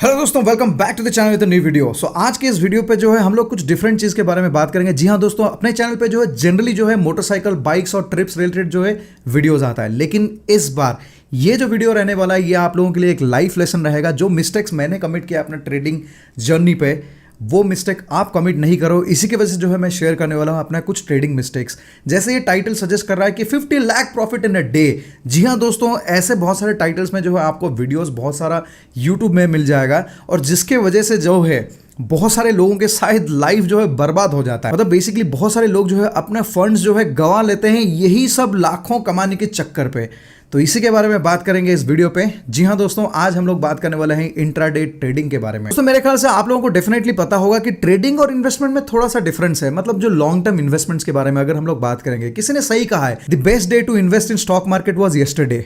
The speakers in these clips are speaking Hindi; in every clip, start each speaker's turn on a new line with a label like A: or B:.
A: हेलो दोस्तों, welcome back to the channel with new video. So आज के इस वीडियो पे जो है हम लोग कुछ डिफरेंट चीज़ के बारे में बात करेंगे। जी हाँ दोस्तों, अपने चैनल पे जो है जनरली जो है मोटरसाइकिल, बाइक्स और ट्रिप्स रिलेटेड जो है वीडियोस आता है, लेकिन इस बार ये जो वीडियो रहने वाला है ये आप लोगों के लिए एक लाइफ लेसन रहेगा। जो मिस्टेक्स मैंने कमिट किया अपने ट्रेडिंग जर्नी पे, वो मिस्टेक आप कमिट नहीं करो। इसी की वजह से जो है मैं शेयर करने वाला हूं अपना कुछ ट्रेडिंग मिस्टेक्स। जैसे ये टाइटल सजेस्ट कर रहा है कि 50 lakh profit in a day. जी हाँ दोस्तों, ऐसे बहुत सारे टाइटल्स में जो है आपको वीडियोस बहुत सारा यूट्यूब में मिल जाएगा, और जिसके वजह से जो है बहुत सारे लोगों के शायद लाइफ जो है बर्बाद हो जाता है। मतलब बेसिकली बहुत सारे लोग जो है अपने फंड्स जो है गंवा लेते हैं यही सब लाखों कमाने के चक्कर पे। तो इसी के बारे में बात करेंगे इस वीडियो पे। जी हाँ दोस्तों, आज हम लोग बात करने वाले हैं इंट्राडे ट्रेडिंग के बारे में। दोस्तों मेरे ख्याल से आप लोगों को डेफिनेटली पता होगा कि ट्रेडिंग और इन्वेस्टमेंट में थोड़ा सा डिफरेंस है। मतलब जो लॉन्ग टर्म इन्वेस्टमेंट्स के बारे में अगर हम लोग बात करेंगे, किसी ने सही कहा है, the best day to invest in stock market was yesterday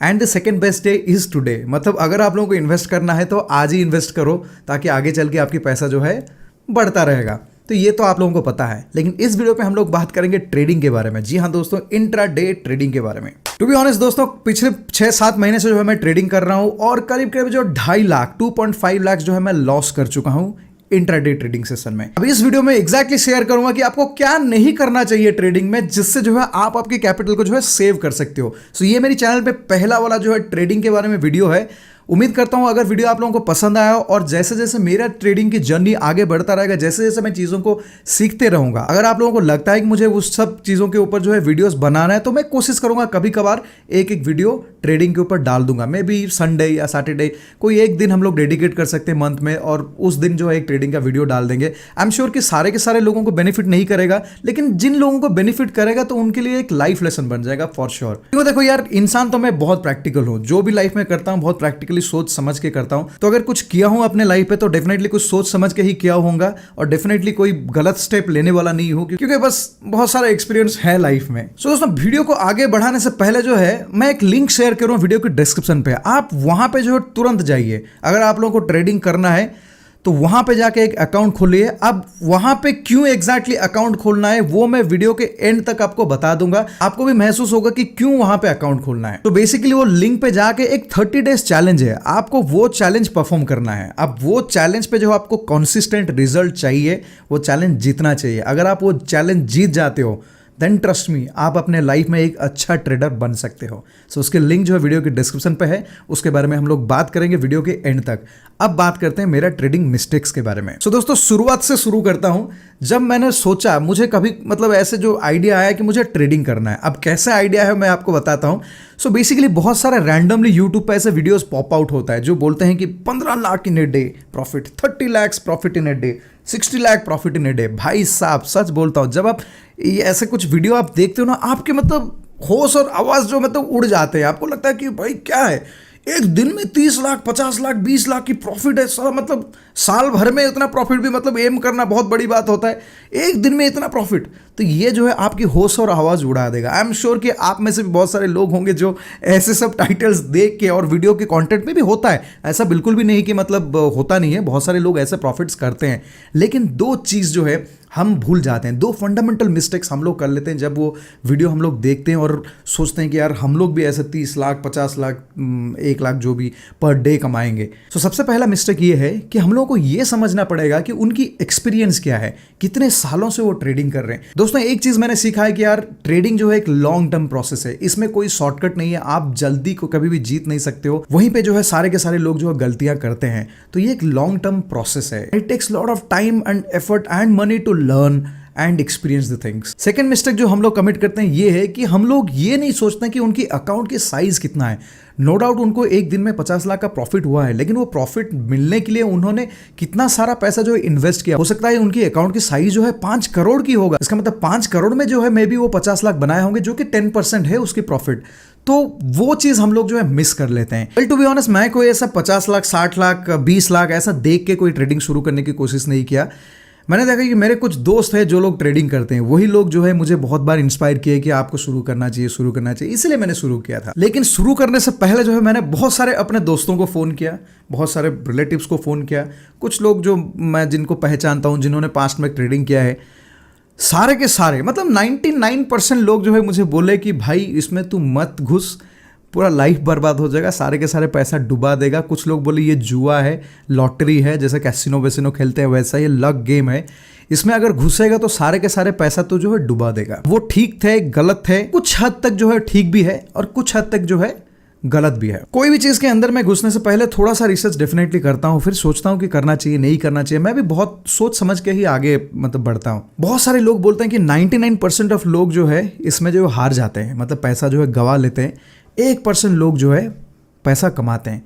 A: and the second best day is today. मतलब अगर आप लोगों को इन्वेस्ट करना है तो आज ही इन्वेस्ट करो, ताकि आगे चल के आपकी पैसा जो है बढ़ता रहेगा। तो ये तो आप लोगों को पता है, लेकिन इस वीडियो पे हम लोग बात करेंगे ट्रेडिंग के बारे में। जी हाँ दोस्तों, इंट्राडे ट्रेडिंग के बारे में। टू बी ऑनेस्ट दोस्तों, पिछले 6-7 महीने से जो है मैं ट्रेडिंग कर रहा हूं, और करीब करीब जो 2.5 लाख 2.5 लाख जो है मैं लॉस कर चुका हूं इंट्राडे ट्रेडिंग सेशन में। अब इस वीडियो में एग्जैक्टली शेयर करूंगा कि आपको क्या नहीं करना चाहिए ट्रेडिंग में, जिससे जो है आप आपके कैपिटल को जो है सेव कर सकते हो। सो ये मेरी चैनल पे पहला वाला जो है ट्रेडिंग के बारे में वीडियो है। उम्मीद करता हूं अगर वीडियो आप लोगों को पसंद आया हो, और जैसे जैसे मेरा ट्रेडिंग की जर्नी आगे बढ़ता रहेगा, जैसे जैसे मैं चीज़ों को सीखते रहूंगा, अगर आप लोगों को लगता है कि मुझे उस सब चीज़ों के ऊपर जो है वीडियोस बनाना है, तो मैं कोशिश करूंगा कभी कभार एक एक वीडियो ट्रेडिंग के ऊपर डाल दूंगा। मे बी संडे या सैटरडे कोई एक दिन हम लोग डेडिकेट कर सकते हैं मंथ में, और उस दिन जो है एक ट्रेडिंग का वीडियो डाल देंगे। आई एम श्योर कि सारे के सारे लोगों को बेनिफिट नहीं करेगा, लेकिन जिन लोगों को बेनिफिट करेगा तो उनके लिए एक लाइफ लेसन बन जाएगा फॉर श्योर। क्योंकि देखो यार, इंसान तो मैं बहुत प्रैक्टिकल हूँ, जो भी लाइफ में करता हूँ बहुत प्रैक्टिकली सोच समझ के करता हूं। तो अगर कुछ किया हूं अपने लाइफ पे तो डेफिनेटली कुछ सोच समझ के ही किया होगा, और डेफिनेटली कोई गलत स्टेप लेने वाला नहीं हूं, क्योंकि बस बहुत सारा एक्सपीरियंस है लाइफ में। सो दोस्तों, वीडियो को आगे बढ़ाने से पहले जो है मैं एक लिंक शेयर करूं वीडियो के डिस्क्रिप्शन पे। आप वहां पे जो है तुरंत जाइए। अगर आप लोगों को ट्रेडिंग करना है तो वहां पे जाके एक अकाउंट खोलिए। अब वहां पे क्यों एग्जैक्टली अकाउंट खोलना है वो मैं वीडियो के एंड तक आपको बता दूंगा। आपको भी महसूस होगा कि क्यों वहां पे अकाउंट खोलना है। तो बेसिकली वो लिंक पे जाके एक 30 डेज चैलेंज है, आपको वो चैलेंज परफॉर्म करना है। अब वो चैलेंज पे जो आपको कंसिस्टेंट रिजल्ट चाहिए, वो चैलेंज जीतना चाहिए। अगर आप वो चैलेंज जीत जाते हो, देन ट्रस्ट मी, आप अपने लाइफ में एक अच्छा ट्रेडर बन सकते हो। सो उसके लिंक जो है वीडियो के डिस्क्रिप्शन पे है, उसके बारे में हम लोग बात करेंगे वीडियो के एंड तक। अब बात करते हैं मेरा ट्रेडिंग मिस्टेक्स के बारे में। सो दोस्तों, शुरुआत से शुरू करता हूं। जब मैंने सोचा, मुझे कभी मतलब ऐसे जो आइडिया आया कि मुझे ट्रेडिंग करना है, अब कैसे आइडिया है मैं आपको बताता हूं। सो बेसिकली बहुत सारे रैंडमली यूट्यूब पे ऐसे वीडियोस पॉप आउट होता है जो बोलते हैं कि 15 lakh in a day profit, 30 lakh profit in a day, 60 lakh profit in a day. भाई साहब सच बोलता हूं, जब आप ये ऐसे कुछ वीडियो आप देखते हो ना, आपके मतलब होश और आवाज़ जो मतलब उड़ जाते हैं। आपको लगता है कि भाई क्या है, एक दिन में 30 लाख 50 लाख 20 लाख की प्रॉफिट है। साला मतलब साल भर में इतना प्रॉफिट भी मतलब एम करना बहुत बड़ी बात होता है, एक दिन में इतना प्रॉफिट। तो ये जो है आपकी होश और आवाज़ उड़ा देगा। आई एम श्योर कि आप में से भी बहुत सारे लोग होंगे जो ऐसे सब टाइटल्स देख के, और वीडियो के कंटेंट में भी होता है, ऐसा बिल्कुल भी नहीं कि मतलब होता नहीं है, बहुत सारे लोग ऐसे प्रॉफिट्स करते हैं। लेकिन दो चीज़ जो है हम भूल जाते हैं, दो फंडामेंटल मिस्टेक्स हम लोग कर लेते हैं जब वो वीडियो हम लोग देखते हैं और सोचते हैं कि यार हम लोग भी ऐसे 30 लाख 50 लाख 1 लाख जो भी पर डे कमाएंगे। तो सबसे पहला मिस्टेक ये है कि हम लोगों को ये समझना पड़ेगा कि उनकी एक्सपीरियंस क्या है, कितने सालों से वो ट्रेडिंग कर रहे हैं। दोस्तों एक चीज़ मैंने सीखा है कि यार ट्रेडिंग जो है एक लॉन्ग टर्म प्रोसेस है, इसमें कोई शॉर्टकट नहीं है। आप जल्दी को कभी भी जीत नहीं सकते हो। वहीं पे जो है सारे के सारे लोग जो है गलतियां करते हैं। तो ये एक लॉन्ग टर्म प्रोसेस है। It takes lot of time and effort and money to learn and experience the things. Second mistake जो हम लोग कमिट करते हैं ये है कि हम लोग ये नहीं सोचते कि उनकी अकाउंट की साइज कितना है। नो डाउट उनको एक दिन में 50 लाख का प्रॉफिट हुआ है, लेकिन वो प्रॉफिट मिलने के लिए उन्होंने कितना सारा पैसा जो है इन्वेस्ट किया। हो सकता है उनकी अकाउंट की साइज जो है 5 करोड़ की होगा। इसका मतलब 5 करोड़ में जो है मे बी वो 50 लाख बनाए होंगे, जो कि 10% है उसकी प्रॉफिट। तो वो चीज हम लोग जो है मिस कर लेते हैं। वेल टू बी ऑनेस्ट, मैं कोई ऐसा 50 लाख 60 लाख 20 लाख ऐसा देख के कोई ट्रेडिंग शुरू करने की कोशिश नहीं किया। मैंने देखा कि मेरे कुछ दोस्त हैं जो लोग ट्रेडिंग करते हैं, वही लोग जो है मुझे बहुत बार इंस्पायर किए कि आपको शुरू करना चाहिए, इसलिए मैंने शुरू किया था। लेकिन शुरू करने से पहले जो है मैंने बहुत सारे अपने दोस्तों को फ़ोन किया, बहुत सारे रिलेटिव्स को फ़ोन किया, कुछ लोग जो मैं जिनको पहचानता हूँ, जिन्होंने पास्ट में ट्रेडिंग किया है, सारे के सारे मतलब 99% लोग जो है मुझे बोले कि भाई इसमें तू मत घुस, पूरा लाइफ बर्बाद हो जाएगा, सारे के सारे पैसा डुबा देगा। कुछ लोग बोले ये जुआ है, लॉटरी है, जैसे कैसीनो वेसिनो खेलते हैं वैसा ये लक गेम है, इसमें अगर घुसेगा तो सारे के सारे पैसा तो जो है डुबा देगा। वो ठीक थे, गलत थे, कुछ हद तक जो है ठीक भी है और कुछ हद तक जो है गलत भी है। कोई भी चीज के अंदर मैं घुसने से पहले थोड़ा सा रिसर्च डेफिनेटली करता हूँ, फिर सोचता हूँ कि करना चाहिए नहीं करना चाहिए। मैं भी बहुत सोच समझ के ही आगे मतलब बढ़ता हूँ। बहुत सारे लोग बोलते हैं कि 99% ऑफ लोग जो है इसमें जो हार जाते हैं, मतलब पैसा जो है गवा लेते हैं, 1% लोग जो है पैसा कमाते हैं।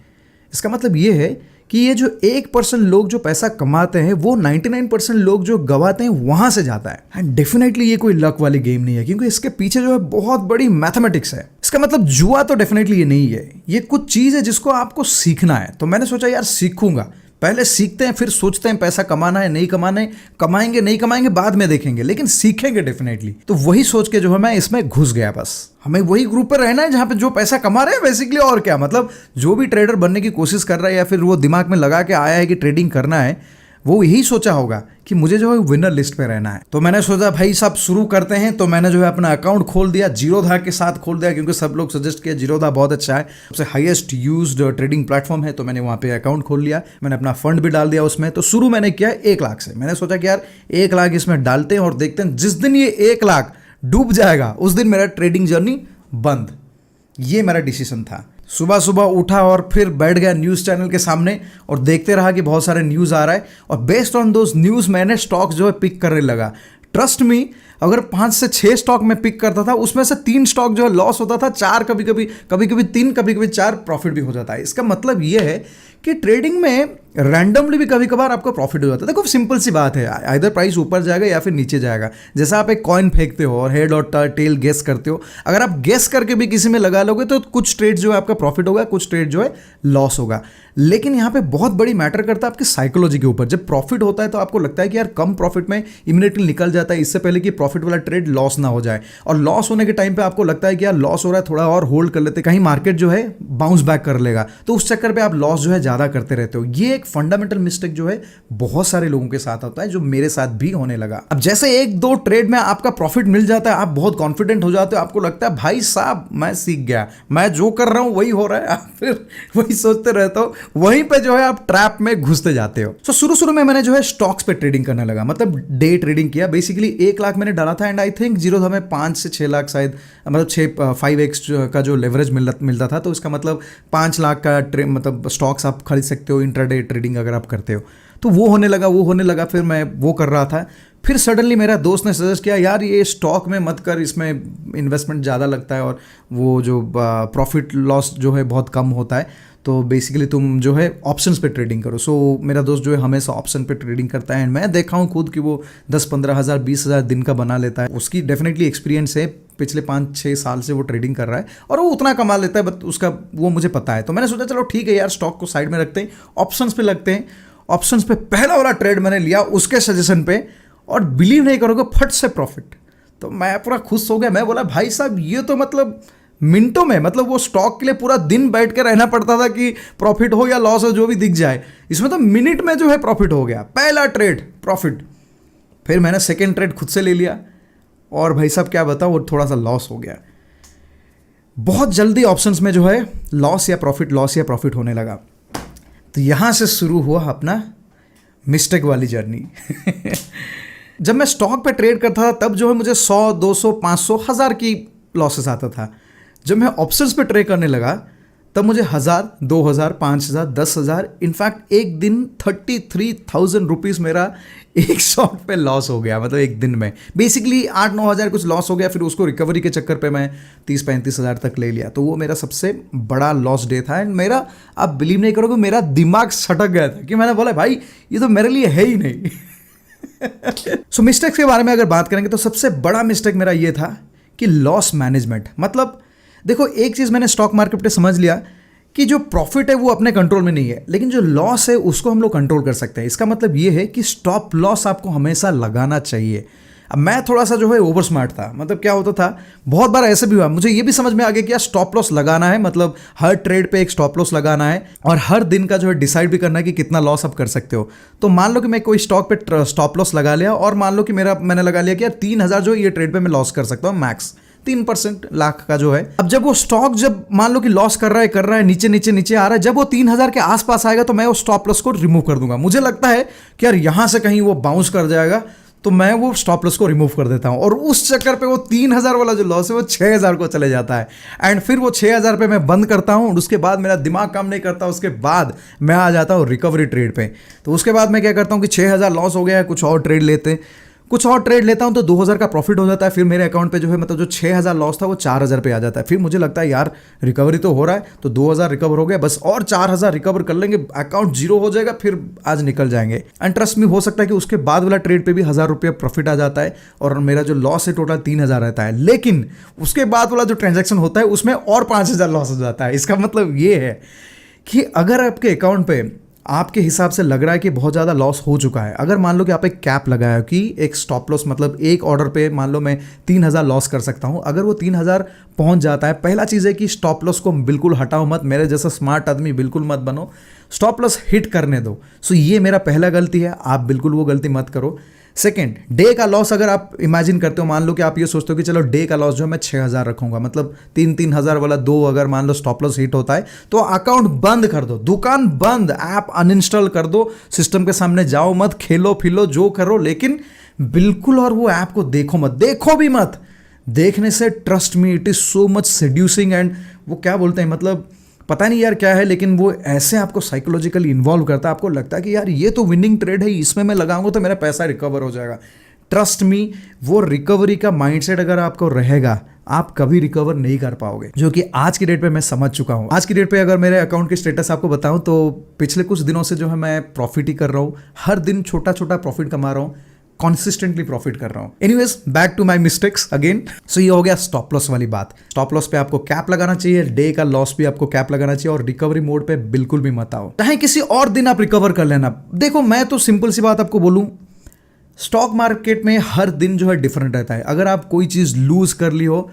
A: इसका मतलब ये है कि ये जो 1% लोग जो पैसा कमाते हैं वो 99% लोग जो गवाते हैं वहां से जाता है। एंड डेफिनेटली ये कोई लक वाली गेम नहीं है, क्योंकि इसके पीछे जो है बहुत बड़ी मैथमेटिक्स है। इसका मतलब जुआ तो डेफिनेटली ये नहीं है, ये कुछ चीज है जिसको आपको सीखना है। तो मैंने सोचा यार सीखूंगा, पहले सीखते हैं फिर सोचते हैं पैसा कमाना है नहीं कमाना है, कमाएंगे नहीं कमाएंगे बाद में देखेंगे, लेकिन सीखेंगे डेफिनेटली। तो वही सोच के जो है मैं इसमें घुस गया। बस हमें वही ग्रुप पे रहना है जहां पे जो पैसा कमा रहे हैं बेसिकली, और क्या मतलब जो भी ट्रेडर बनने की कोशिश कर रहा है या फिर वो दिमाग में लगा के आया है कि ट्रेडिंग करना है, वो यही सोचा होगा कि मुझे जो है विनर लिस्ट पे रहना है। तो मैंने सोचा भाई साहब शुरू करते हैं। तो मैंने जो है अपना अकाउंट खोल दिया, जीरोधा के साथ खोल दिया, क्योंकि सब लोग सजेस्ट किया जीरोधा बहुत अच्छा है, सबसे हाईएस्ट यूज्ड ट्रेडिंग प्लेटफॉर्म है। तो मैंने वहाँ पे अकाउंट खोल लिया, मैंने अपना फंड भी डाल दिया उसमें। तो शुरू मैंने किया 1 लाख से। मैंने सोचा कि यार 1 लाख इसमें डालते हैं और देखते हैं, जिस दिन ये 1 लाख डूब जाएगा उस दिन मेरा ट्रेडिंग जर्नी बंद। ये मेरा डिसीजन था। सुबह सुबह उठा और फिर बैठ गया न्यूज़ चैनल के सामने और देखते रहा कि बहुत सारे न्यूज़ आ रहा है, और बेस्ड ऑन दोज न्यूज़ मैंने स्टॉक्स जो है पिक करने लगा। ट्रस्ट मी, अगर 5 से 6 स्टॉक में पिक करता था, उसमें से 3 स्टॉक जो है लॉस होता था, 4 कभी कभी 3 कभी 4 प्रॉफिट भी हो जाता है। इसका मतलब ये है कि ट्रेडिंग में रैंडमली भी कभी कभार आपको प्रॉफिट हो जाता है। देखो सिंपल सी बात है, आइदर प्राइस ऊपर जाएगा या फिर नीचे जाएगा। जैसा आप एक कॉइन फेंकते हो और हेड और टेल गेस करते हो, अगर आप गेस करके भी किसी में लगा लोगे तो कुछ ट्रेड जो है आपका प्रॉफिट होगा, कुछ ट्रेड जो है लॉस होगा। लेकिन यहाँ पे बहुत बड़ी मैटर करता है आपकी साइकोलॉजी के ऊपर। जब प्रॉफिट होता है तो आपको लगता है कि यार कम प्रॉफिट में इमीडिएटली निकल जाता है, इससे पहले कि प्रॉफिट वाला ट्रेड लॉस ना हो जाए। और लॉस होने के टाइम पे आपको लगता है कि यार लॉस हो रहा है, थोड़ा और होल्ड कर लेते, कहीं मार्केट जो है बाउंस बैक कर लेगा, तो उस चक्कर पे आप लॉस जो है ज़्यादा करते रहते हो। ये एक फंडामेंटल मिस्टेक जो है बहुत सारे लोगों के साथ होता है, जो मेरे साथ भी होने लगा। अब जैसे 1-2 ट्रेड में आपका प्रॉफिट मिल जाता है, आप बहुत कॉन्फिडेंट हो जाते हो, आपको लगता है भाई साहब मैं सीख गया, मैं जो कर रहा हूं वही हो रहा है, आप फिर वही सोचते रहते हो, वहीं पे जो है आप ट्रैप में घुसते जाते हो। तो शुरू में मैंने जो है स्टॉक्स पे ट्रेडिंग करने लगा, मतलब डे ट्रेडिंग किया। बेसिकली 1 लाख मैंने डाला था एंड आई थिंक जीरोधा में 5 से 6 लाख शायद, मतलब 5x का जो लेवरेज मिलता था। तो इसका मतलब 5 लाख का मतलब स्टॉक्स आप खरीद सकते हो इंट्राडे ट्रेडिंग अगर आप करते हो। तो वो होने लगा, फिर मैं वो कर रहा था। फिर सडनली मेरा दोस्त ने सजेस्ट किया यार ये स्टॉक में मत कर, इसमें इन्वेस्टमेंट ज़्यादा लगता है और वो जो प्रॉफिट लॉस जो है बहुत कम होता है, तो बेसिकली तुम जो है ऑप्शंस पे ट्रेडिंग करो। सो मेरा दोस्त जो है हमेशा ऑप्शन पे ट्रेडिंग करता है एंड मैं देखा हूँ खुद कि वो 10-15 हज़ार 20 हज़ार दिन का बना लेता है। उसकी डेफिनेटली एक्सपीरियंस है, पिछले 5-6 साल से वो ट्रेडिंग कर रहा है और वो उतना कमा लेता है, बट उसका वो मुझे पता है। तो मैंने सोचा चलो ठीक है यार, स्टॉक को साइड में रखते हैं, ऑप्शंस पे लगते हैं। ऑप्शंस पे पहला वाला ट्रेड मैंने लिया उसके सजेशन पे, और बिलीव नहीं करोगे फट से प्रॉफिट। तो मैं पूरा खुश हो गया। मैं बोला भाई साहब ये तो मतलब मिनटों में, मतलब वो स्टॉक के लिए पूरा दिन बैठ के रहना पड़ता था कि प्रॉफिट हो या लॉस हो जो भी दिख जाए, इसमें तो मिनट में जो है प्रॉफिट हो गया। पहला ट्रेड प्रॉफिट। फिर मैंने सेकेंड ट्रेड खुद से ले लिया और भाई साहब क्या बताऊं, वो थोड़ा सा लॉस हो गया। बहुत जल्दी ऑप्शंस में जो है लॉस या प्रॉफिट होने लगा। तो यहाँ से शुरू हुआ अपना मिस्टेक वाली जर्नी। जब मैं स्टॉक पे ट्रेड करता था तब जो है मुझे 100, 200, 500, 1000 की लॉसेस आता था। जब मैं ऑप्शंस पे ट्रेड करने लगा तब मुझे 1000, 2000, 5000, 10,000, इनफैक्ट एक दिन 33,000 रुपीज़ मेरा एक शॉट पे लॉस हो गया, मतलब एक दिन में। बेसिकली 8-9 हज़ार कुछ लॉस हो गया, फिर उसको रिकवरी के चक्कर पे मैं 30-35 हज़ार तक ले लिया। तो वो मेरा सबसे बड़ा लॉस डे था एंड मेरा, आप बिलीव नहीं करोगे, मेरा दिमाग सटक गया था कि मैंने बोला भाई ये तो मेरे लिए है ही नहीं। सो मिस्टेक्स के बारे में अगर बात करेंगे तो सबसे बड़ा मिस्टेक मेरा ये था कि लॉस मैनेजमेंट। मतलब देखो एक चीज़ मैंने स्टॉक मार्केट पे समझ लिया कि जो प्रॉफिट है वो अपने कंट्रोल में नहीं है, लेकिन जो लॉस है उसको हम लोग कंट्रोल कर सकते हैं। इसका मतलब ये है कि स्टॉप लॉस आपको हमेशा लगाना चाहिए। अब मैं थोड़ा सा जो है ओवर स्मार्ट था, मतलब क्या होता था, बहुत बार ऐसे भी हुआ, मुझे ये भी समझ में आ गया कि यार स्टॉप लॉस लगाना है, मतलब हर ट्रेड पे एक स्टॉप लॉस लगाना है और हर दिन का जो है डिसाइड भी करना है कि कितना लॉस आप कर सकते हो। तो मान लो कि मैं कोई स्टॉक पे स्टॉप लॉस लगा लिया और मान लो कि मैंने लगा लिया कि यार 3,000 जो ये ट्रेड पे मैं लॉस कर सकता हूँ मैक्स, 3% लाख का जो है। अब जब वो स्टॉक जब मान लो कि लॉस कर रहा है नीचे नीचे नीचे आ रहा है, जब वो 3000 के आसपास आएगा तो मैं वो स्टॉप लॉस को रिमूव कर दूंगा। मुझे लगता है कि यार यहां से कहीं वो बाउंस कर जाएगा, तो मैं वो स्टॉप लॉस को रिमूव कर देता हूं, और उस चक्कर पे वो 3000 वाला जो लॉस है वो 6000 को चले जाता है। एंड फिर वो 6000 पे मैं बंद करता हूं, और उसके बाद मेरा दिमाग काम नहीं करता, उसके बाद मैं आ जाता हूं रिकवरी ट्रेड पे। तो उसके बाद मैं क्या करता हूं कि 6000 लॉस हो गया है, कुछ और ट्रेड लेता हूं तो 2000 का प्रॉफिट हो जाता है। फिर मेरे अकाउंट पे जो है मतलब जो 6000 लॉस था वो 4000 पे आ जाता है। फिर मुझे लगता है यार रिकवरी तो हो रहा है, तो 2000 रिकवर हो गया, बस और 4000 रिकवर कर लेंगे, अकाउंट जीरो हो जाएगा, फिर आज निकल जाएंगे। एंड ट्रस्ट में हो सकता है कि उसके बाद वाला ट्रेड पे भी 1000 रुपये प्रॉफिट आ जाता है, और मेरा जो लॉस है टोटल 3000 रहता है। लेकिन उसके बाद वाला जो ट्रांजेक्शन होता है उसमें और 5000 लॉस हो जाता है। इसका मतलब ये है कि अगर आपके अकाउंट पे आपके हिसाब से लग रहा है कि बहुत ज़्यादा लॉस हो चुका है, अगर मान लो कि आप एक कैप लगाया कि एक स्टॉप लॉस, मतलब एक ऑर्डर पे मान लो मैं 3000 लॉस कर सकता हूं, अगर वो 3000 पहुंच जाता है, पहला चीज़ है कि स्टॉप लॉस को बिल्कुल हटाओ मत। मेरे जैसा स्मार्ट आदमी बिल्कुल मत बनो, स्टॉप लॉस हिट करने दो। सो ये मेरा पहला गलती है, आप बिल्कुल वो गलती मत करो। सेकेंड, डे का लॉस अगर आप इमेजिन करते हो, मान लो कि आप ये सोचते हो कि चलो डे का लॉस जो है मैं 6000 रखूंगा, मतलब 3-3000 वाला दो अगर मान लो स्टॉप लॉस हिट होता है तो अकाउंट बंद कर दो, दुकान बंद, ऐप अनइंस्टॉल कर दो, सिस्टम के सामने जाओ मत, खेलो फिलो जो करो, लेकिन बिल्कुल और वो ऐप को देखो मत, देखो भी मत। देखने से trust me it is so much seducing, and वो क्या बोलते हैं, मतलब पता नहीं यार क्या है, लेकिन वो ऐसे आपको साइकोलॉजिकली इन्वॉल्व करता है, आपको लगता है कि यार ये तो विनिंग ट्रेड है, इसमें मैं लगाऊंगा तो मेरा पैसा रिकवर हो जाएगा। ट्रस्ट मी, वो रिकवरी का माइंडसेट अगर आपको रहेगा, आप कभी रिकवर नहीं कर पाओगे, जो कि आज की डेट पे मैं समझ चुका हूं। आज की डेट पे अगर मेरे अकाउंट की स्टेटस आपको बताऊं तो पिछले कुछ दिनों से जो है मैं प्रॉफिट ही कर रहा हूं, हर दिन छोटा छोटा प्रॉफिट कमा रहा हूं, कॉन्सिस्टेंटली प्रॉफिट कर रहा हूं। Anyways, back to my mistakes again. So ये हो गया स्टॉप लॉस वाली बात। स्टॉप लॉस पे आपको कैप लगाना चाहिए, डे का लॉस भी आपको कैप लगाना चाहिए, और रिकवरी मोड पे बिल्कुल भी मत आओ, चाहे किसी और दिन आप रिकवर कर लेना। देखो मैं तो सिंपल सी बात आपको बोलूं, स्टॉक मार्केट में हर दिन जो है डिफरेंट रहता है। अगर आप कोई चीज लूज कर ली हो,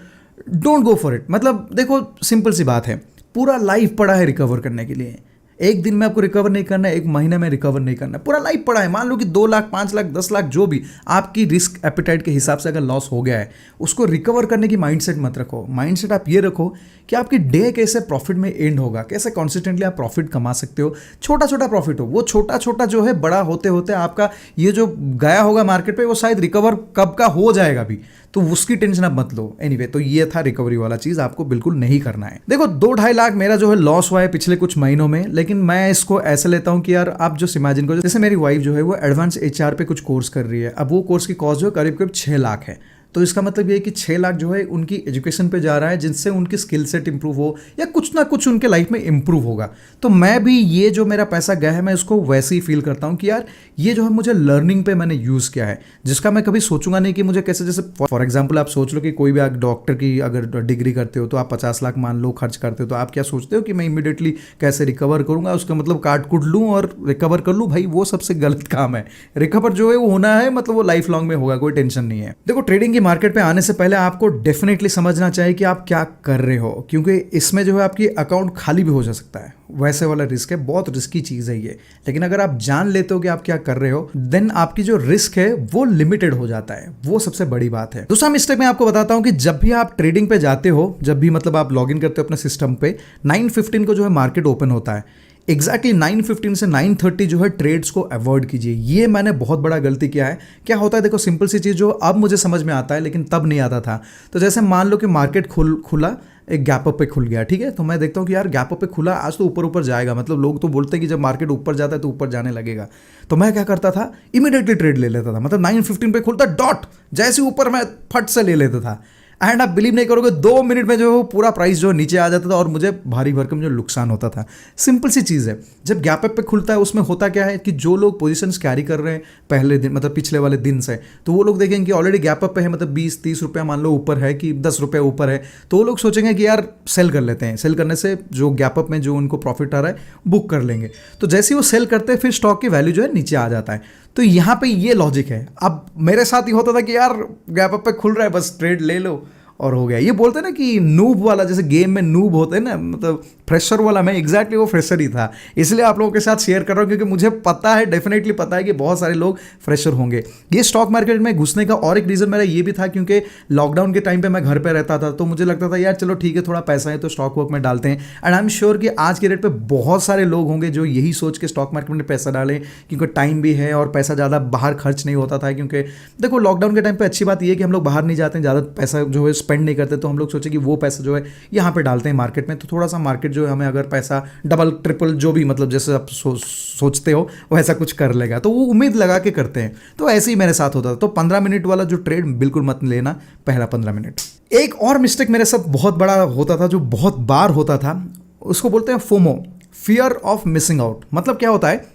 A: डोंट गो फॉर इट। मतलब देखो सिंपल सी बात है, पूरा लाइफ पड़ा है रिकवर करने के लिए। एक दिन में आपको रिकवर नहीं करना है, एक महीने में रिकवर नहीं करना है, पूरा लाइफ पड़ा है। मान लो कि 2 लाख 5 लाख 10 लाख जो भी आपकी रिस्क एपिटाइट के हिसाब से अगर लॉस हो गया है, उसको रिकवर करने की माइंडसेट मत रखो। माइंडसेट आप ये रखो कि आपकी डे कैसे प्रॉफिट में एंड होगा, कैसे कॉन्सिस्टेंटली आप प्रॉफिट कमा सकते हो। छोटा छोटा प्रॉफिट हो, वो छोटा छोटा जो है बड़ा होते होते आपका ये जो गया होगा मार्केट पे वो शायद रिकवर कब का हो जाएगा भी, तो उसकी टेंशन आप मत लो। एनीवे, तो ये था रिकवरी वाला चीज, आपको बिल्कुल नहीं करना है। देखो 2-2.5 लाख मेरा जो है लॉस हुआ है पिछले कुछ महीनों में, लेकिन मैं इसको ऐसे लेता हूं कि यार आप जो इमेजिन करो, जैसे मेरी वाइफ जो है वो एडवांस HR पे कुछ कोर्स कर रही है। अब वो कोर्स की कॉस्ट जो है करीब करीब 6 लाख है। तो इसका मतलब ये है कि 6 लाख जो है उनकी एजुकेशन पे जा रहा है, जिनसे उनकी स्किल सेट इंप्रूव हो या कुछ ना कुछ उनके लाइफ में इंप्रूव होगा। तो मैं भी ये जो मेरा पैसा गया है मैं इसको वैसे ही फील करता हूँ कि यार ये जो है मुझे लर्निंग पे मैंने यूज़ किया है, जिसका मैं कभी सोचूंगा नहीं कि मुझे कैसे, जैसे फॉर एग्जाम्पल आप सोच लो कि कोई भी आप डॉक्टर की अगर डिग्री करते हो तो आप 50 लाख मान लो खर्च करते हो, तो आप क्या सोचते हो कि मैं इमीडिएटली कैसे रिकवर करूंगा, उसका मतलब काट कुट लूँ और रिकवर कर लूँ। भाई वो सबसे गलत काम है। रिकवर जो है वो होना है, मतलब वो लाइफ लॉन्ग में होगा, कोई टेंशन नहीं है। देखो ट्रेडिंग की मार्केट पे आने से पहले आपको डेफिनेटली समझना चाहिए कि आप क्या कर रहे हो, क्योंकि इसमें जो है आपकी अकाउंट खाली भी हो जा सकता है, वैसे वाला रिस्क है, बहुत रिस्की चीज है ये। लेकिन अगर आप जान लेते हो कि आप क्या कर रहे हो, देन आपकी जो रिस्क है वो लिमिटेड हो जाता है, वो सबसे बड़ी बात है। दूसरा मिस्टेक मैं आपको बताता हूं कि जब भी आप ट्रेडिंग पे जाते हो, जब भी मतलब आप लॉग इन करते हो अपने सिस्टम पे, 9:15 को जो है मार्केट ओपन होता है, एग्जैक्टली 9:15 से 9:30 जो है ट्रेड्स को अवॉइड कीजिए। ये मैंने बहुत बड़ा गलती किया है। क्या होता है, देखो सिंपल सी चीज़ जो अब मुझे समझ में आता है लेकिन तब नहीं आता था। तो जैसे मान लो कि मार्केट खुला, एक गैप अप पे खुल गया, ठीक है, तो मैं देखता हूँ कि यार गैप अप पे खुला, आज तो ऊपर ऊपर जाएगा, मतलब लोग तो बोलते हैं कि जब मार्केट ऊपर जाता है तो ऊपर जाने लगेगा। तो मैं क्या करता था, इमीडिएटली ट्रेड ले लेता था, मतलब 9:15 पे खुलता डॉट, जैसे ऊपर मैं फट से ले लेता था। एंड आप बिलीव नहीं करोगे, 2 मिनट में जो पूरा प्राइस जो नीचे आ जाता था और मुझे भारी भरकम जो नुकसान होता था। सिंपल सी चीज़ है, जब गैप अप पे खुलता है उसमें होता क्या है कि जो लोग पोजीशंस कैरी कर रहे हैं पहले दिन, मतलब पिछले वाले दिन से, तो वो लोग देखेंगे कि ऑलरेडी गैप अप पे है, मतलब 20-30 रुपया मान लो ऊपर है कि 10 रुपये ऊपर है, तो वो लोग सोचेंगे कि यार सेल कर लेते हैं, सेल करने से जो गैप अप में जो उनको प्रॉफिट आ रहा है बुक कर लेंगे। तो जैसे ही वो सेल करते हैं फिर स्टॉक की वैल्यू जो है नीचे आ जाता है। तो यहाँ पे ये लॉजिक है। अब मेरे साथ ही होता था कि यार गैप अप पे खुल रहा है, बस ट्रेड ले लो, और हो गया। ये बोलते हैं ना कि नूब वाला, जैसे गेम में नूब होते हैं ना, मतलब फ्रेशर वाला, मैं एग्जैक्टली वो फ्रेशर ही था। इसलिए आप लोगों के साथ शेयर कर रहा हूँ क्योंकि मुझे पता है, डेफिनेटली पता है कि बहुत सारे लोग फ्रेशर होंगे। ये स्टॉक मार्केट में घुसने का और एक रीज़न मेरा ये भी था क्योंकि लॉकडाउन के टाइम पे मैं घर पे रहता था, तो मुझे लगता था यार चलो ठीक है, थोड़ा पैसा है तो स्टॉक वर्क में डालते हैं। एंड आई एम श्योर कि आज के रेट पे बहुत सारे लोग होंगे जो यही सोच के स्टॉक मार्केट में पैसा डालें, क्योंकि टाइम भी है और पैसा ज़्यादा बाहर खर्च नहीं होता था। क्योंकि देखो लॉकडाउन के टाइम पे अच्छी बात ये है कि हम लोग बाहर नहीं जाते हैं, ज़्यादा पैसा जो है स्पेंड नहीं करते, तो हम लोग सोचे कि वो पैसा जो है यहाँ पे डालते हैं मार्केट में, तो थोड़ा सा मार्केट जो है हमें अगर पैसा डबल ट्रिपल जो भी मतलब जैसे आप सोचते हो वो ऐसा कुछ कर लेगा, तो वो उम्मीद लगा के करते हैं। तो ऐसे ही मेरे साथ होता था। तो 15 मिनट वाला जो ट्रेड बिल्कुल मत लेना, पहला 15 मिनट। एक और मिस्टेक मेरे साथ बहुत बड़ा होता था, जो बहुत बार होता था, उसको बोलते हैं FOMO, fear of missing out. मतलब क्या होता है,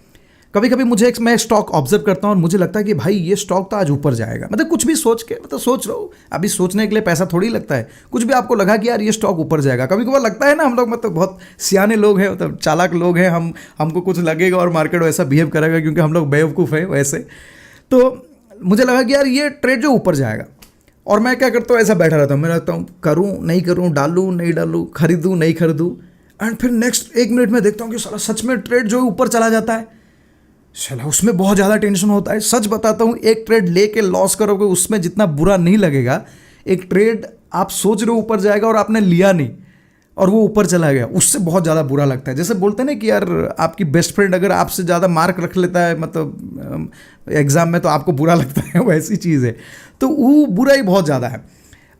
A: कभी कभी मैं स्टॉक ऑब्जर्व करता हूँ और मुझे लगता है कि भाई ये स्टॉक तो आज ऊपर जाएगा, मतलब कुछ भी सोच के, मतलब सोच रहा हूँ, अभी सोचने के लिए पैसा थोड़ी लगता है, कुछ भी आपको लगा कि यार ये स्टॉक ऊपर जाएगा। कभी कभार लगता है ना, हम लोग मतलब बहुत सियाने लोग हैं, मतलब चालाक लोग हैं, हमको कुछ लगेगा और मार्केट वैसा बिहेव करेगा क्योंकि हम लोग बेवकूफ़ हैं वैसे। तो मुझे लगा कि यार ये ट्रेड जो ऊपर जाएगा, और मैं क्या करता हूँ, ऐसा बैठा रहता हूँ, मैं लगता हूँ करूँ नहीं करूँ, डालूँ नहीं डालूँ, खरीदूँ नहीं खरीदूँ। एंड फिर नेक्स्ट 1 मिनट में देखता हूँ कि साला सच में ट्रेड जो है ऊपर चला जाता है। चला उसमें बहुत ज़्यादा टेंशन होता है। सच बताता हूँ, एक ट्रेड लेके लॉस करोगे उसमें जितना बुरा नहीं लगेगा, एक ट्रेड आप सोच रहे हो ऊपर जाएगा और आपने लिया नहीं और वो ऊपर चला गया, उससे बहुत ज़्यादा बुरा लगता है। जैसे बोलते हैं ना कि यार आपकी बेस्ट फ्रेंड अगर आपसे ज़्यादा मार्क रख लेता है मतलब एग्ज़ाम में, तो आपको बुरा लगता है, वैसी चीज़ है। तो वो बुरा ही बहुत ज़्यादा है।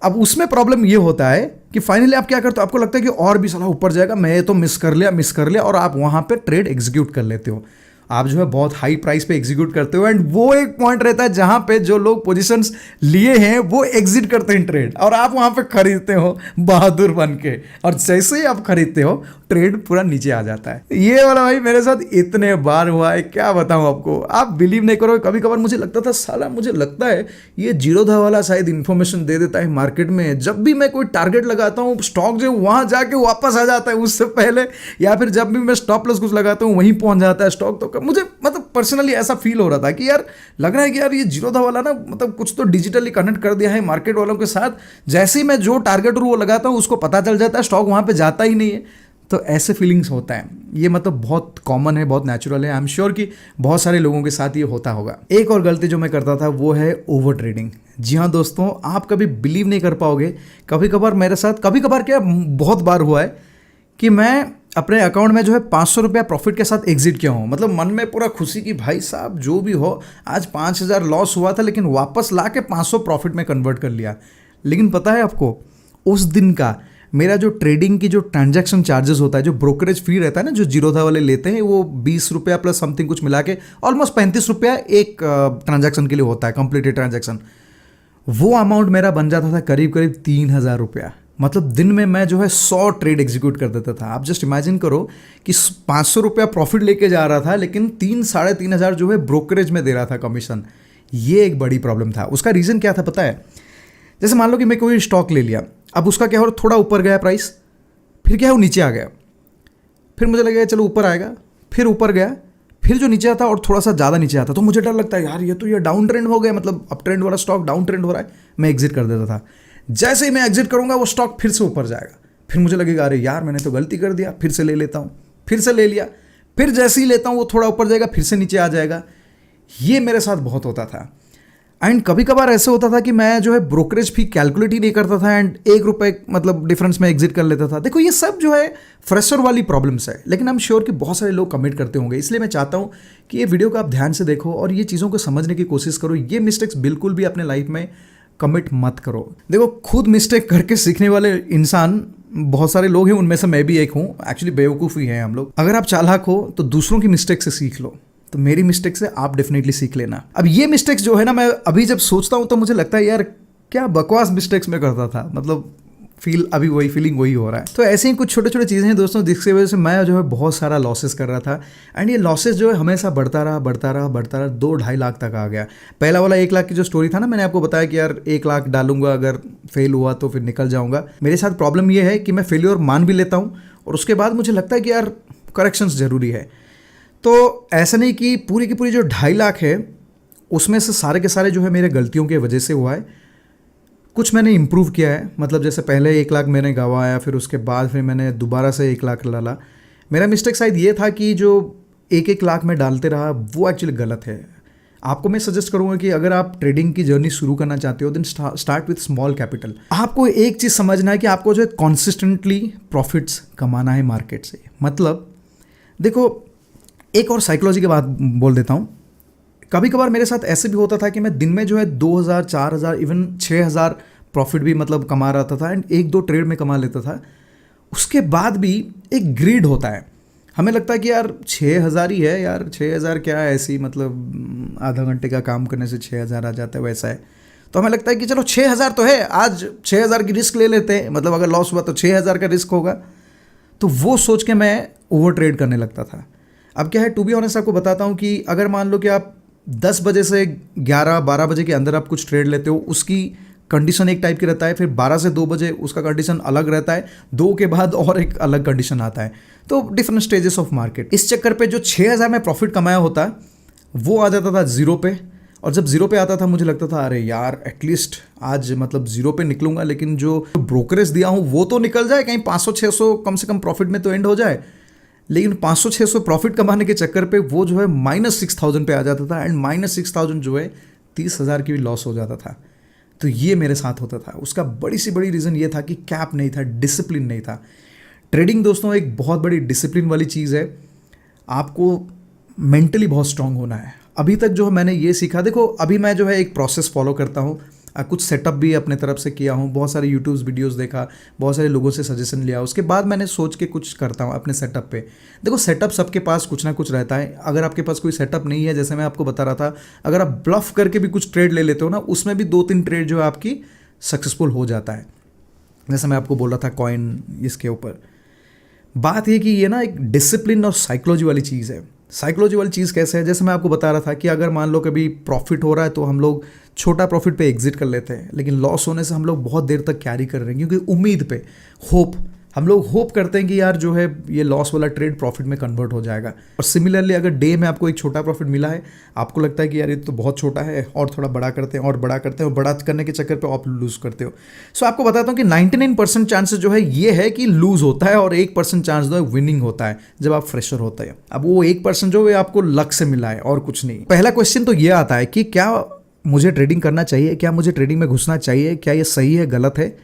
A: अब उसमें प्रॉब्लम ये होता है कि फाइनली आप क्या करते हो, आपको लगता है कि और भी साला ऊपर जाएगा, मैं तो मिस कर लिया, और आप वहाँ पे ट्रेड एग्जीक्यूट कर लेते हो। आप जो है बहुत हाई प्राइस पे एग्जीक्यूट करते हो। एंड वो एक पॉइंट रहता है जहां पे जो लोग पोजीशंस लिए हैं वो एग्जिट करते हैं ट्रेड, और आप वहां पे खरीदते हो बहादुर बन के, और जैसे ही आप खरीदते हो ट्रेड पूरा नीचे आ जाता है। ये वाला भाई मेरे साथ इतने बार हुआ है, क्या बताऊं आपको, आप बिलीव नहीं करोगे। कभी कभार मुझे लगता था साला, मुझे लगता है ये जीरोधा वाला शायद इन्फॉर्मेशन दे देता है मार्केट में। जब भी मैं कोई टारगेट लगाता हूँ, स्टॉक जो वहां जाके वापस आ जाता है उससे पहले, या फिर जब भी मैं स्टॉप लॉस कुछ लगाता हूँ वहीं पहुंच जाता है स्टॉक। तो मुझे मतलब पर्सनली ऐसा फील हो रहा था कि यार लग रहा है कि यार ये जीरोधा वाला ना मतलब कुछ तो डिजिटली कनेक्ट कर दिया है मार्केट वालों के साथ। जैसे ही मैं जो टारगेट वो लगाता हूँ उसको पता चल जाता है, स्टॉक वहां पे जाता ही नहीं है। तो ऐसे फीलिंग्स होता है, ये मतलब बहुत कॉमन है, बहुत नेचुरल है। आई एम श्योर कि बहुत सारे लोगों के साथ ये होता होगा। एक और गलती जो मैं करता था वो है ओवर ट्रेडिंग। जी हाँ दोस्तों, आप कभी बिलीव नहीं कर पाओगे, कभी कभार मेरे साथ, कभी कभार क्या बहुत बार हुआ है कि मैं अपने अकाउंट में जो है 500 रुपया प्रॉफिट के साथ एग्जिट किया हूँ। मतलब मन में पूरा खुशी कि भाई साहब जो भी हो, आज 5000 लॉस हुआ था लेकिन वापस ला के 500 प्रॉफिट में कन्वर्ट कर लिया। लेकिन पता है आपको, उस दिन का मेरा जो ट्रेडिंग की जो ट्रांजैक्शन चार्जेस होता है, जो ब्रोकरेज फी रहता है ना, जो जीरोधा वाले लेते हैं, वो 20 रुपया प्लस समथिंग कुछ मिला के ऑलमोस्ट 35 रुपया एक ट्रांजैक्शन के लिए होता है, कंप्लीटेड ट्रांजैक्शन। वो अमाउंट मेरा बन जाता था करीब करीब 3000 रुपया। मतलब दिन में मैं जो है 100 ट्रेड एग्जीक्यूट कर देता था। आप जस्ट इमेजिन करो कि 500 रुपया प्रॉफिट लेके जा रहा था, लेकिन 3-3.5 जो है ब्रोकरेज में दे रहा था कमीशन। ये एक बड़ी प्रॉब्लम था। उसका रीज़न क्या था पता है? जैसे मान लो कि मैं कोई स्टॉक ले लिया, अब उसका क्या हो, थोड़ा ऊपर गया प्राइस, फिर क्या है वो नीचे आ गया, फिर मुझे लगा चलो ऊपर आएगा, फिर ऊपर गया, फिर जो नीचे आता और थोड़ा सा ज़्यादा नीचे आता, तो मुझे डर लगता है यार ये डाउन ट्रेंड हो गया, मतलब अप ट्रेंड वाला स्टॉक डाउन ट्रेंड हो रहा है, मैं एग्जिट कर देता था। जैसे ही मैं एग्जिट करूंगा वो स्टॉक फिर से ऊपर जाएगा, फिर मुझे लगेगा अरे यार मैंने तो गलती कर दिया, फिर से ले लेता हूँ, फिर से ले लिया, फिर जैसे ही लेता हूँ वो थोड़ा ऊपर जाएगा, फिर से नीचे आ जाएगा। ये मेरे साथ बहुत होता था। एंड कभी कभार ऐसे होता था कि मैं जो है ब्रोकरेज फी कैलकुलेट ही नहीं करता था, एंड 1 रुपये मतलब डिफरेंस में एग्जिट कर लेता था। देखो ये सब जो है फ्रेशर वाली प्रॉब्लम्स है, लेकिन आई एम श्योर कि बहुत सारे लोग कमिट करते होंगे। इसलिए मैं चाहता हूँ कि ये वीडियो को आप ध्यान से देखो और ये चीज़ों को समझने की कोशिश करो। ये मिस्टेक्स बिल्कुल भी अपने लाइफ में कमिट मत करो। देखो खुद मिस्टेक करके सीखने वाले इंसान बहुत सारे लोग हैं, उनमें से मैं भी एक हूँ। एक्चुअली बेवकूफ़ ही हैं हम लोग। अगर आप चालाक हो तो दूसरों की मिस्टेक से सीख लो, तो मेरी मिस्टेक से आप डेफिनेटली सीख लेना। अब ये मिस्टेक्स जो है ना, मैं अभी जब सोचता हूँ तो मुझे लगता है यार क्या बकवास मिस्टेक्स मैं करता था, मतलब अभी वही फीलिंग वही हो रहा है। तो ऐसे ही कुछ छोटे छोटे चीज़ें हैं दोस्तों, जिसकी वजह से मैं जो है बहुत सारा लॉसेस कर रहा था। एंड ये लॉसेस जो है हमेशा बढ़ता रहा 2-2.5 लाख तक आ गया। पहला वाला 1 लाख की जो स्टोरी था ना, मैंने आपको बताया कि यार 1 लाख डालूंगा, अगर फेल हुआ तो फिर निकल जाऊंगा। मेरे साथ प्रॉब्लम ये है कि मैं फेल्योर मान भी लेता हूँ और उसके बाद मुझे लगता है कि यार करेक्शंस ज़रूरी है। तो ऐसा नहीं कि पूरी की पूरी जो 2.5 लाख है उसमें से सारे के सारे जो है मेरे गलतियों की वजह से हुआ है। कुछ मैंने इम्प्रूव किया है, मतलब जैसे पहले 1 लाख मैंने गंवाया, फिर उसके बाद फिर मैंने दोबारा से 1 लाख डाला। मेरा मिस्टेक शायद ये था कि जो 1 लाख में डालते रहा वो एक्चुअली गलत है। आपको मैं सजेस्ट करूंगा कि अगर आप ट्रेडिंग की जर्नी शुरू करना चाहते हो then start with small capital. आपको एक चीज़ समझना है कि आपको जो है कॉन्सिस्टेंटली प्रॉफिट्स कमाना है मार्केट से। मतलब देखो, एक और साइकोलॉजी की बात बोल देता हूँ। कभी कभार मेरे साथ ऐसे भी होता था कि मैं दिन में जो है 2000, 4000, इवन 6000 प्रॉफिट भी मतलब कमा रहा था एंड 1-2 ट्रेड में कमा लेता था। उसके बाद भी एक ग्रीड होता है, हमें लगता है कि यार 6000 ही है, यार 6000 क्या है, ऐसी मतलब आधा घंटे का काम करने से 6000 आ जाता है, वैसा है। तो हमें लगता है कि चलो 6000 तो है, आज 6000 की रिस्क ले लेते हैं, मतलब अगर लॉस हुआ तो 6000 का रिस्क होगा। तो वो सोच के मैं ओवर ट्रेड करने लगता था। अब क्या है, टू बी ऑनेस्ट आपको बताता हूँ कि अगर मान लो कि आप 10 बजे से 11-12 बजे के अंदर आप कुछ ट्रेड लेते हो, उसकी कंडीशन एक टाइप की रहता है, फिर 12 से 2 बजे उसका कंडीशन अलग रहता है, 2 के बाद और एक अलग कंडीशन आता है। तो डिफरेंट स्टेजेस ऑफ मार्केट। इस चक्कर पे जो 6000 में प्रॉफिट कमाया होता वो आ जाता था 0 पे, और जब 0 पे आता था मुझे लगता था अरे यार एटलीस्ट आज मतलब 0 पे निकलूंगा, लेकिन जो ब्रोकरेज दिया हूँ वो तो निकल जाए, कहीं 500-600 कम से कम प्रॉफिट में तो एंड हो जाए। लेकिन 500-600 प्रॉफिट कमाने के चक्कर पे वो जो है -6000 पे आ जाता था, एंड -6000 जो है 30,000 की भी लॉस हो जाता था। तो ये मेरे साथ होता था। उसका बड़ी सी बड़ी रीज़न ये था कि कैप नहीं था, डिसिप्लिन नहीं था। ट्रेडिंग दोस्तों एक बहुत बड़ी डिसिप्लिन वाली चीज़ है। आपको मेंटली बहुत स्ट्रांग होना है। अभी तक जो मैंने ये सीखा, देखो अभी मैं जो है एक प्रोसेस फॉलो करता हूँ, कुछ सेटअप भी अपने तरफ से किया हूँ, बहुत सारे यूट्यूब वीडियोस देखा, बहुत सारे लोगों से सजेशन लिया, उसके बाद मैंने सोच के कुछ करता हूँ अपने सेटअप पे। देखो सेटअप सबके पास कुछ ना कुछ रहता है। अगर आपके पास कोई सेटअप नहीं है, जैसे मैं आपको बता रहा था, अगर आप ब्लफ करके भी कुछ ट्रेड ले लेते हो ना, उसमें भी 2-3 ट्रेड जो है आपकी सक्सेसफुल हो जाता है। जैसे मैं आपको बोल रहा था कॉइन, इसके ऊपर बात ये कि ये ना एक डिसिप्लिन और साइकोलॉजी वाली चीज़ है। साइकोलॉजी वाली चीज़ कैसे है, जैसे मैं आपको बता रहा था कि अगर मान लो कभी प्रॉफिट हो रहा है तो हम लोग छोटा प्रॉफिट पे एग्जिट कर लेते हैं, लेकिन लॉस होने से हम लोग बहुत देर तक कैरी कर रहे हैं, क्योंकि उम्मीद पे, होप, हम लोग होप करते हैं कि यार जो है ये लॉस वाला ट्रेड प्रॉफिट में कन्वर्ट हो जाएगा। और सिमिलरली अगर डे में आपको एक छोटा प्रॉफिट मिला है, आपको लगता है कि यार ये तो बहुत छोटा है, और थोड़ा बड़ा करते हैं और बड़ा करते हैं, और बड़ा करने के चक्कर पे आप लूज़ करते हो। सो आपको बताता हूँ कि 99% चांसेस जो है ये है कि लूज़ होता है, और 1% चांस जो है विनिंग होता है जब आप फ्रेशर होते हैं। अब वो 1% जो है आपको लक से मिला है और कुछ नहीं। पहला क्वेश्चन तो ये आता है कि क्या मुझे ट्रेडिंग करना चाहिए, क्या मुझे ट्रेडिंग में घुसना चाहिए, क्या ये सही है, गलत है?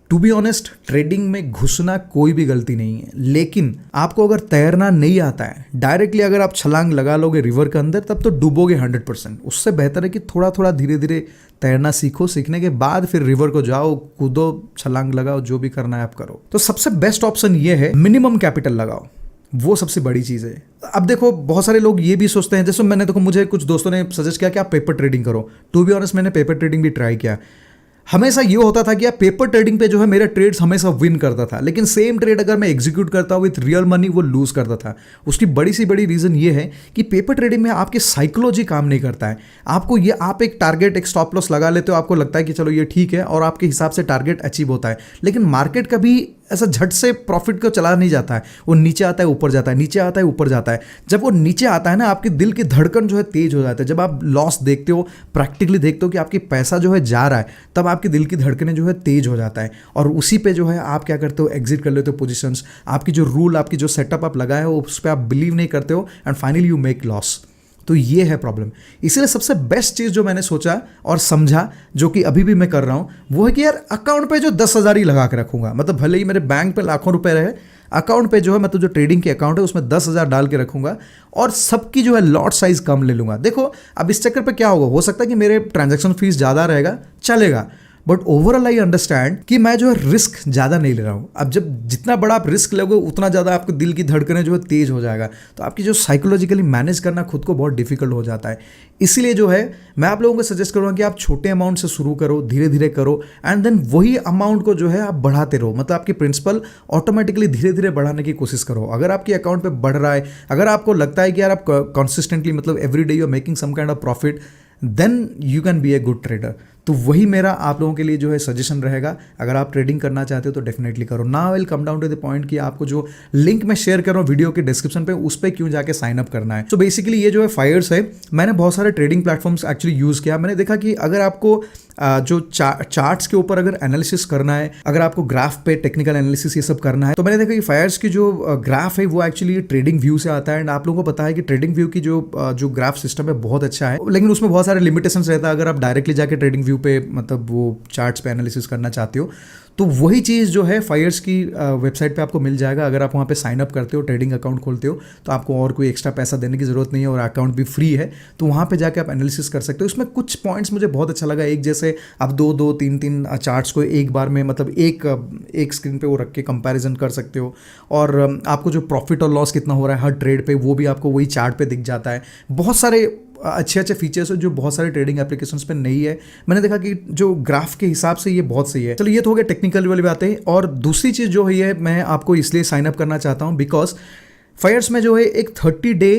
A: टू बी ऑनेस्ट, ट्रेडिंग में घुसना कोई भी गलती नहीं है, लेकिन आपको अगर तैरना नहीं आता है, डायरेक्टली अगर आप छलांग लगा लोगे रिवर के अंदर, तब तो डूबोगे 100%। उससे बेहतर है कि थोड़ा थोड़ा धीरे धीरे तैरना सीखो, सीखने के बाद फिर रिवर को जाओ, कूदो, छलांग लगाओ, जो भी करना है आप करो। तो सबसे बेस्ट ऑप्शन ये है मिनिमम कैपिटल लगाओ, वो सबसे बड़ी चीज़ है। अब देखो बहुत सारे लोग ये भी सोचते हैं, जैसे मैंने देखो मुझे कुछ दोस्तों ने सजेस्ट किया कि आप पेपर ट्रेडिंग करो। टू बी ऑनेस्ट मैंने पेपर ट्रेडिंग भी ट्राई किया। हमेशा ये होता था कि यार पेपर ट्रेडिंग पे जो है मेरे ट्रेड्स हमेशा विन करता था, लेकिन सेम ट्रेड अगर मैं एग्जीक्यूट करता हूँ विथ रियल मनी, वो लूज करता था। उसकी बड़ी सी बड़ी रीज़न ये है कि पेपर ट्रेडिंग में आपकी साइकोलॉजी काम नहीं करता है। आपको ये, आप एक टारगेट, एक स्टॉप लॉस लगा लेते हो, आपको लगता है कि चलो ये ठीक है, और आपके हिसाब से टारगेट अचीव होता है। लेकिन मार्केट कभी ऐसा झट से प्रॉफिट को चला नहीं जाता है, वो नीचे आता है ऊपर जाता है, नीचे आता है ऊपर जाता है। जब वो नीचे आता है ना, आपके दिल की धड़कन जो है तेज हो जाता है। जब आप लॉस देखते हो, प्रैक्टिकली देखते हो कि आपकी पैसा जो है जा रहा है, तब आपकी दिल की धड़कनें जो है तेज हो जाता है, और उसी पे जो है आप क्या करते हो, एग्जिट कर लेते हो पोजीशंस। आपकी जो रूल, आपकी जो सेटअप आप लगाए हो, उस पर आप बिलीव नहीं करते हो, and finally you make loss. तो ये है प्रॉब्लम। इसीलिए सबसे बेस्ट चीज़ जो मैंने सोचा और समझा, जो कि अभी भी मैं कर रहा हूँ, वो है कि यार अकाउंट पे जो 10,000 ही लगा के रखूंगा। मतलब भले ही मेरे बैंक पे लाखों रुपए रहे, अकाउंट पे जो है मतलब जो ट्रेडिंग के अकाउंट है उसमें 10,000 डाल के रखूंगा, और सबकी जो है लॉट साइज कम ले लूंगा। देखो अब इस चक्कर पे क्या होगा, हो सकता है कि मेरे ट्रांजैक्शन फीस ज़्यादा रहेगा, चलेगा, बट ओवरऑल आई अंडरस्टैंड कि मैं जो है रिस्क ज़्यादा नहीं ले रहा हूँ। अब जब जितना बड़ा आप रिस्क लोगे, उतना ज़्यादा आपके दिल की धड़कनें जो है तेज हो जाएगा, तो आपकी जो साइकोलॉजिकली मैनेज करना खुद को बहुत डिफिकल्ट हो जाता है। इसीलिए जो है मैं आप लोगों को सजेस्ट करूँगा कि आप छोटे अमाउंट से शुरू करो, धीरे धीरे करो, एंड देन वही अमाउंट को जो है आप बढ़ाते रहो। मतलब आपकी प्रिंसिपल ऑटोमेटिकली धीरे धीरे बढ़ाने की कोशिश करो। अगर आपकी अकाउंट पे बढ़ रहा है, अगर आपको लगता है कि यार आप कंसिस्टेंटली मतलब every day you are making some kind of profit, then you can be a good trader. तो वही मेरा आप लोगों के लिए जो है सजेशन रहेगा। अगर आप ट्रेडिंग करना चाहते हो तो डेफिनेटली करो। Now will come down to the point कि आपको जो लिंक मैं शेयर कर रहा हूँ वीडियो के डिस्क्रिप्शन पे, उस पर क्यों जाके साइन अप करना है। तो बेसिकली ये जो है फायर्स है, मैंने बहुत सारे ट्रेडिंग प्लेटफॉर्म्स एक्चुअली यूज़ किया। मैंने देखा कि अगर आपको जो चार्ट्स के ऊपर अगर एनालिसिस करना है, अगर आपको ग्राफ पे टेक्निकल एनालिसिस ये सब करना है, तो मैंने देखा कि फायर्स की जो ग्राफ है वो एक्चुअली ट्रेडिंग व्यू से आता है। एंड आप लोगों को पता है कि ट्रेडिंग व्यू की जो ग्राफ सिस्टम है बहुत अच्छा है, लेकिन उसमें बहुत सारे लिमिटेशंस रहता है अगर आप डायरेक्टली जाके ट्रेडिंग व्यू पे मतलब वो चार्ट्स पे एनालिसिस करना चाहते हो। तो वही चीज़ जो है फायर्स की वेबसाइट पे आपको मिल जाएगा। अगर आप वहाँ पे साइन अप करते हो, ट्रेडिंग अकाउंट खोलते हो, तो आपको और कोई एक्स्ट्रा पैसा देने की ज़रूरत नहीं है और अकाउंट भी फ्री है। तो वहाँ पे जाके आप एनालिसिस कर सकते हो। इसमें कुछ पॉइंट्स मुझे बहुत अच्छा लगा। एक जैसे आप दो तीन चार्ट्स को एक बार में मतलब एक स्क्रीन पे वो रख के कंपैरिजन कर सकते हो, और आपको जो प्रॉफिट और लॉस कितना हो रहा है हर ट्रेड पे वो भी आपको वही चार्ट पे दिख जाता है। बहुत सारे अच्छे फीचर्स है जो बहुत सारे ट्रेडिंग एप्लीकेशंस पे नहीं है। मैंने देखा कि जो ग्राफ के हिसाब से ये बहुत सही है। चलो ये तो हो गया टेक्निकल वाली बातें। और दूसरी चीज़ जो है मैं आपको इसलिए साइन अप करना चाहता हूँ बिकॉज फायर्स में जो है एक 30 डे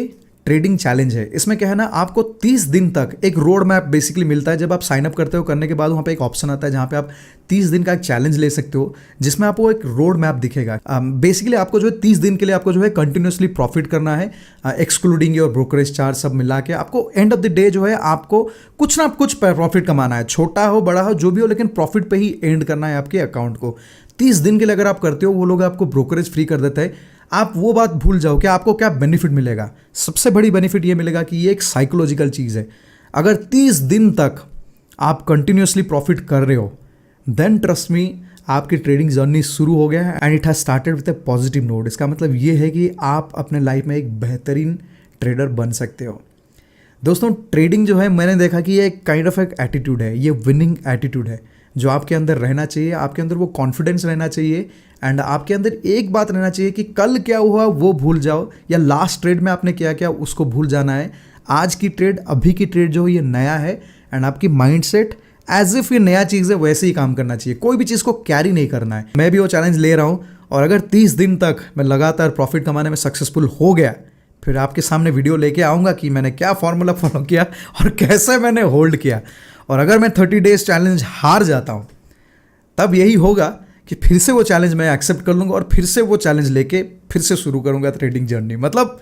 A: ट्रेडिंग चैलेंज है। इसमें क्या है ना, आपको 30 दिन तक एक रोड मैप बेसिकली मिलता है। जब आप साइन अप करते हो, करने के बाद वहाँ पे एक ऑप्शन आता है जहाँ पे आप 30 दिन का एक चैलेंज ले सकते हो, जिसमें आपको एक रोड मैप दिखेगा। बेसिकली आपको जो है 30 दिन के लिए आपको जो है कंटिन्यूसली प्रॉफिट करना है, एक्सक्लूडिंग योर ब्रोकरेज चार्ज सब मिला के। आपको एंड ऑफ द डे जो है आपको कुछ ना कुछ प्रॉफिट कमाना है, छोटा हो बड़ा हो जो भी हो, लेकिन प्रॉफिट पे ही एंड करना है आपके अकाउंट को। 30 दिन के लिए अगर आप करते हो, वो लोग आपको ब्रोकरेज फ्री कर देते हैं। आप वो बात भूल जाओ कि आपको क्या बेनिफिट मिलेगा। सबसे बड़ी बेनिफिट ये मिलेगा कि ये एक साइकोलॉजिकल चीज़ है। अगर 30 दिन तक आप कंटिन्यूसली प्रॉफिट कर रहे हो, देन ट्रस्ट मी आपकी ट्रेडिंग जर्नी शुरू हो गया है and it has started with a positive note. इसका मतलब ये है कि आप अपने लाइफ में एक बेहतरीन ट्रेडर बन सकते हो। दोस्तों ट्रेडिंग जो है मैंने देखा कि ये एक काइंड ऑफ एक एटीट्यूड है, ये विनिंग एटीट्यूड है जो आपके अंदर रहना चाहिए। आपके अंदर वो कॉन्फिडेंस रहना चाहिए एंड आपके अंदर एक बात रहना चाहिए कि कल क्या हुआ वो भूल जाओ, या लास्ट ट्रेड में आपने क्या किया उसको भूल जाना है। आज की ट्रेड, अभी की ट्रेड जो है ये नया है एंड आपकी माइंडसेट एज इफ ये नया चीज़ है वैसे ही काम करना चाहिए। कोई भी चीज़ को कैरी नहीं करना है। मैं भी वो चैलेंज ले रहा हूँ और अगर 30 दिन तक मैं लगातार प्रॉफिट कमाने में सक्सेसफुल हो गया, फिर आपके सामने वीडियो लेके आऊँगा कि मैंने क्या फॉर्मूला फॉलो किया और कैसे मैंने होल्ड किया। और अगर मैं 30 डेज चैलेंज हार जाता हूँ, तब यही होगा कि फिर से वो चैलेंज मैं एक्सेप्ट कर लूँगा और फिर से वो चैलेंज लेके फिर से शुरू करूँगा ट्रेडिंग जर्नी। मतलब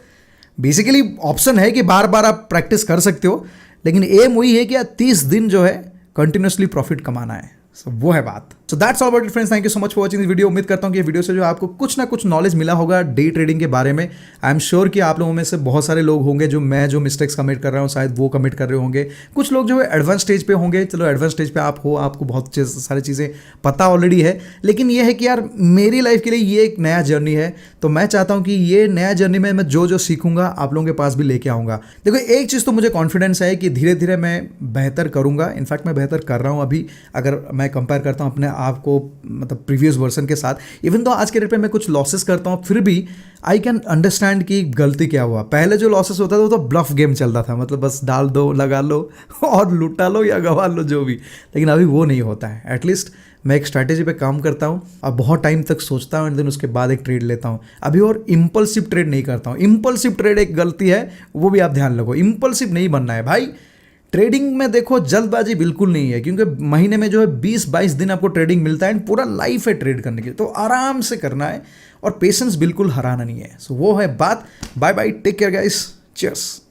A: बेसिकली ऑप्शन है कि बार बार आप प्रैक्टिस कर सकते हो, लेकिन एम वही है कि 30 दिन जो है कंटिन्यूसली प्रॉफिट कमाना है। सो वो है बात। So that's all about it friends. Thank you so much for watching this video. उम्मीद करता हूँ कि ये वीडियो से जो आपको कुछ ना कुछ नॉलेज मिला होगा डे ट्रेडिंग के बारे में। आई एम श्योर कि आप लोगों में से बहुत सारे लोग होंगे जो मिस्टेक्स कमिट कर रहा हूँ शायद वो कमिट कर रहे होंगे। कुछ लोग जो है एडवांस स्टेज पे होंगे। चलो एडवांस स्टेज पे आप हो, आपको बहुत सारी चीज़ें पता ऑलरेडी है, लेकिन ये है कि यार मेरी लाइफ के लिए ये एक नया जर्नी है। तो मैं चाहता हूँ कि ये नया जर्नी में मैं जो सीखूंगा आप लोगों के पास भी लेके आऊँगा। देखो एक चीज़ तो मुझे कॉन्फिडेंस है कि धीरे धीरे मैं बेहतर करूँगा। इनफैक्ट मैं बेहतर कर रहा हूँ अभी, अगर मैं कंपेयर करता हूँ अपने आप को मतलब प्रीवियस वर्जन के साथ। इवन तो आज के डेट पे मैं कुछ लॉसेस करता हूँ, फिर भी आई कैन अंडरस्टैंड कि गलती क्या हुआ। पहले जो लॉसेस होता था वो तो ब्लफ गेम चलता था, मतलब बस डाल दो, लगा लो और लुटा लो या गवा लो जो भी। लेकिन अभी वो नहीं होता है। एटलीस्ट मैं एक स्ट्रैटेजी पे काम करता हूँ और बहुत टाइम तक सोचता हूँ एंड देन उसके बाद एक ट्रेड लेता हूँ अभी, और इम्पल्सिव ट्रेड नहीं करता हूँ। इम्पल्सिव ट्रेड एक गलती है, वो भी आप ध्यान रखो। इम्पल्सिव नहीं बनना है भाई। ट्रेडिंग में देखो जल्दबाजी बिल्कुल नहीं है, क्योंकि महीने में जो है 20-22 दिन आपको ट्रेडिंग मिलता है एंड पूरा लाइफ है ट्रेड करने के लिए। तो आराम से करना है और पेशेंस बिल्कुल हराना नहीं है। सो वो है बात। Bye bye, take care guys, cheers.